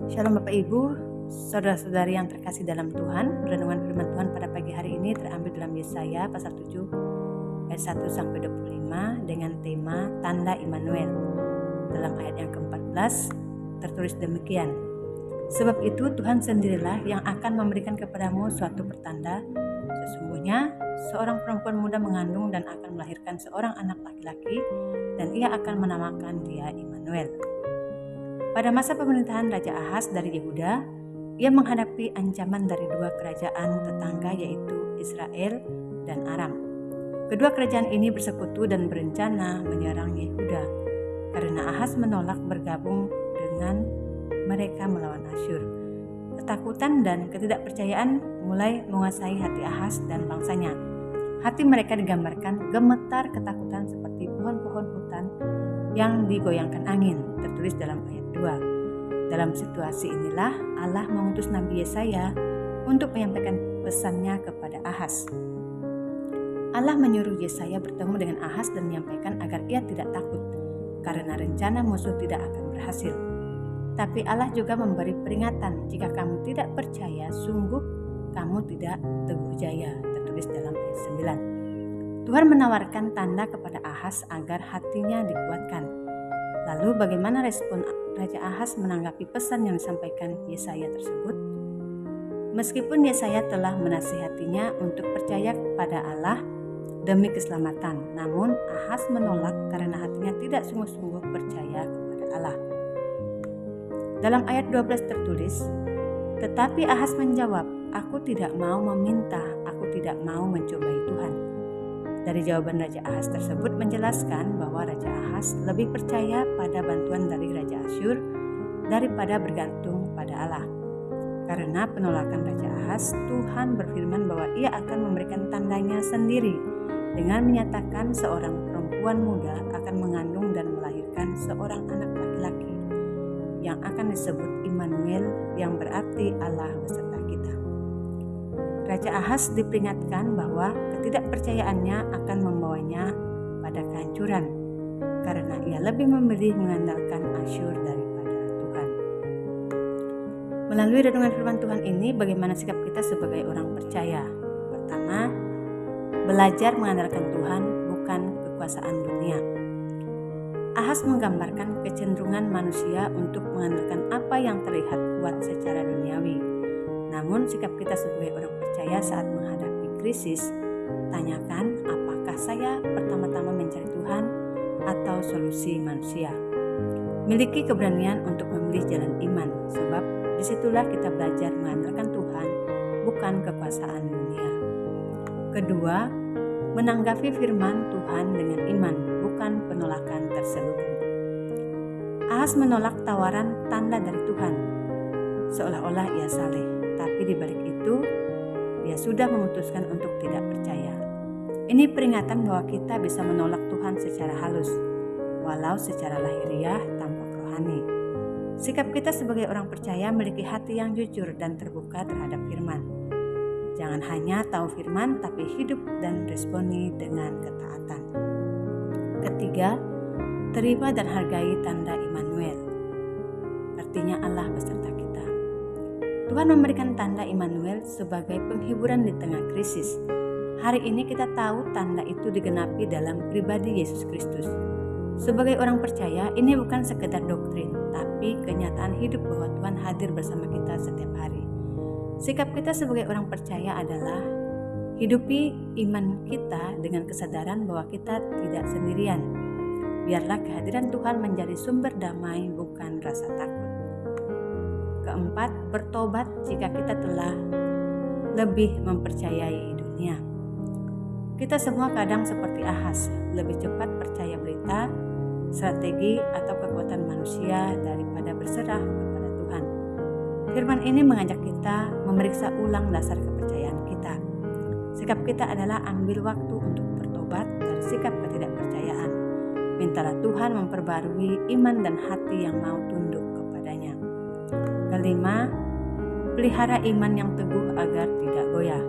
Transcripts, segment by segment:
Shalom Bapak Ibu, saudara-saudari yang terkasih dalam Tuhan. Renungan firman Tuhan pada pagi hari ini terambil dalam Yesaya pasal 7 ayat 1 sampai 25 dengan tema tanda Immanuel. Dalam ayat yang ke-14 tertulis demikian. Sebab itu Tuhan sendirilah yang akan memberikan kepadamu suatu pertanda. Sesungguhnya seorang perempuan muda mengandung dan akan melahirkan seorang anak laki-laki, dan ia akan menamakan dia Immanuel. Pada masa pemerintahan Raja Ahaz dari Yehuda, ia menghadapi ancaman dari dua kerajaan tetangga, yaitu Israel dan Aram. Kedua kerajaan ini bersekutu dan berencana menyerang Yehuda karena Ahaz menolak bergabung dengan mereka melawan Asyur. Ketakutan dan ketidakpercayaan mulai menguasai hati Ahaz dan bangsanya. Hati mereka digambarkan gemetar ketakutan seperti pohon-pohon hutan yang digoyangkan angin, tertulis dalam ayat 2. Dalam situasi inilah Allah mengutus Nabi Yesaya untuk menyampaikan pesannya kepada Ahaz. Allah menyuruh Yesaya bertemu dengan Ahaz dan menyampaikan agar ia tidak takut karena rencana musuh tidak akan berhasil. Tapi Allah juga memberi peringatan, jika kamu tidak percaya, sungguh kamu tidak teguh jaya, tertulis dalam ayat 9. Tuhan menawarkan tanda kepada Ahaz agar hatinya dikuatkan. Lalu bagaimana respon Raja Ahaz menanggapi pesan yang disampaikan Yesaya tersebut? Meskipun Yesaya telah menasihatinya untuk percaya kepada Allah demi keselamatan, namun Ahaz menolak karena hatinya tidak sungguh-sungguh percaya kepada Allah. Dalam ayat 12 tertulis, tetapi Ahaz menjawab, aku tidak mau meminta, aku tidak mau mencobai Tuhan. Dari jawaban Raja Ahaz tersebut menjelaskan bahwa Raja Ahaz lebih percaya pada bantuan dari Raja Asyur daripada bergantung pada Allah. Karena penolakan Raja Ahaz, Tuhan berfirman bahwa ia akan memberikan tandanya sendiri dengan menyatakan seorang perempuan muda akan mengandung dan melahirkan seorang anak laki-laki yang akan disebut Immanuel, yang berarti Allah beserta kita. Raja Ahaz diperingatkan bahwa ketidakpercayaannya akan membawanya pada kehancuran karena ia lebih memilih mengandalkan Asyur daripada Tuhan. Melalui renungan firman Tuhan ini, bagaimana sikap kita sebagai orang percaya? Pertama, belajar mengandalkan Tuhan, bukan kekuasaan dunia. Ahaz menggambarkan kecenderungan manusia untuk mengandalkan apa yang terlihat kuat secara duniawi. Namun sikap kita sebagai orang percaya saat menghadapi krisis, tanyakan apakah saya pertama-tama mencari Tuhan atau solusi manusia. Miliki keberanian untuk memilih jalan iman, sebab disitulah kita belajar mengandalkan Tuhan, bukan kekuasaan dunia. Kedua, menanggapi firman Tuhan dengan iman, bukan penolakan terselubung. Ahaz menolak tawaran tanda dari Tuhan, seolah-olah ia saleh, tapi di balik itu dia sudah memutuskan untuk tidak percaya. Ini peringatan bahwa kita bisa menolak Tuhan secara halus, walau secara lahiriah tampak rohani. Sikap kita sebagai orang percaya memiliki hati yang jujur dan terbuka terhadap firman. Jangan hanya tahu firman, tapi hidup dan responi dengan ketaatan. Ketiga, terima dan hargai tanda Immanuel. Artinya Allah beserta kita. Tuhan memberikan tanda Immanuel sebagai penghiburan di tengah krisis. Hari ini kita tahu tanda itu digenapi dalam pribadi Yesus Kristus. Sebagai orang percaya, ini bukan sekedar doktrin, tapi kenyataan hidup bahwa Tuhan hadir bersama kita setiap hari. Sikap kita sebagai orang percaya adalah hidupi iman kita dengan kesadaran bahwa kita tidak sendirian. Biarlah kehadiran Tuhan menjadi sumber damai, bukan rasa takut. Keempat, bertobat jika kita telah lebih mempercayai dunia. Kita semua kadang seperti Ahaz, lebih cepat percaya berita, strategi, atau kekuatan manusia daripada berserah kepada Tuhan. Firman ini mengajak kita memeriksa ulang dasar kepercayaan kita. Sikap kita adalah ambil waktu untuk bertobat dari sikap ketidakpercayaan. Mintalah Tuhan memperbarui iman dan hati yang mau tunduk kepadanya. Kelima, pelihara iman yang teguh agar tidak goyah.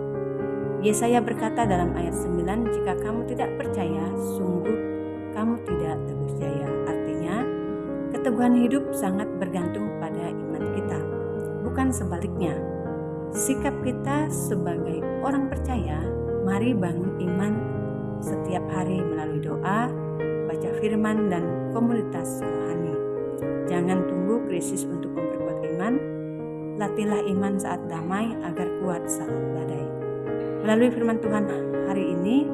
Yesaya berkata dalam ayat 9, jika kamu tidak percaya, sungguh kamu tidak teguh jaya. Artinya, keteguhan hidup sangat bergantung pada iman kita. sebaliknya. Sikap kita sebagai orang percaya, mari bangun iman setiap hari melalui doa, baca firman, dan komunitas rohani. Jangan tunggu krisis untuk memperkuat iman. Latihlah iman saat damai agar kuat saat badai. Melalui firman Tuhan hari ini,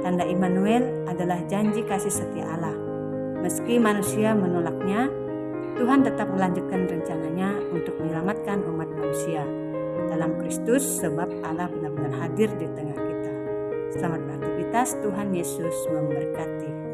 tanda Immanuel adalah janji kasih setia Allah. Meski manusia menolaknya, Tuhan tetap melanjutkan rencananya untuk menyelamatkan umat manusia dalam Kristus, sebab Allah benar-benar hadir di tengah kita. Selamat beraktivitas, Tuhan Yesus memberkati.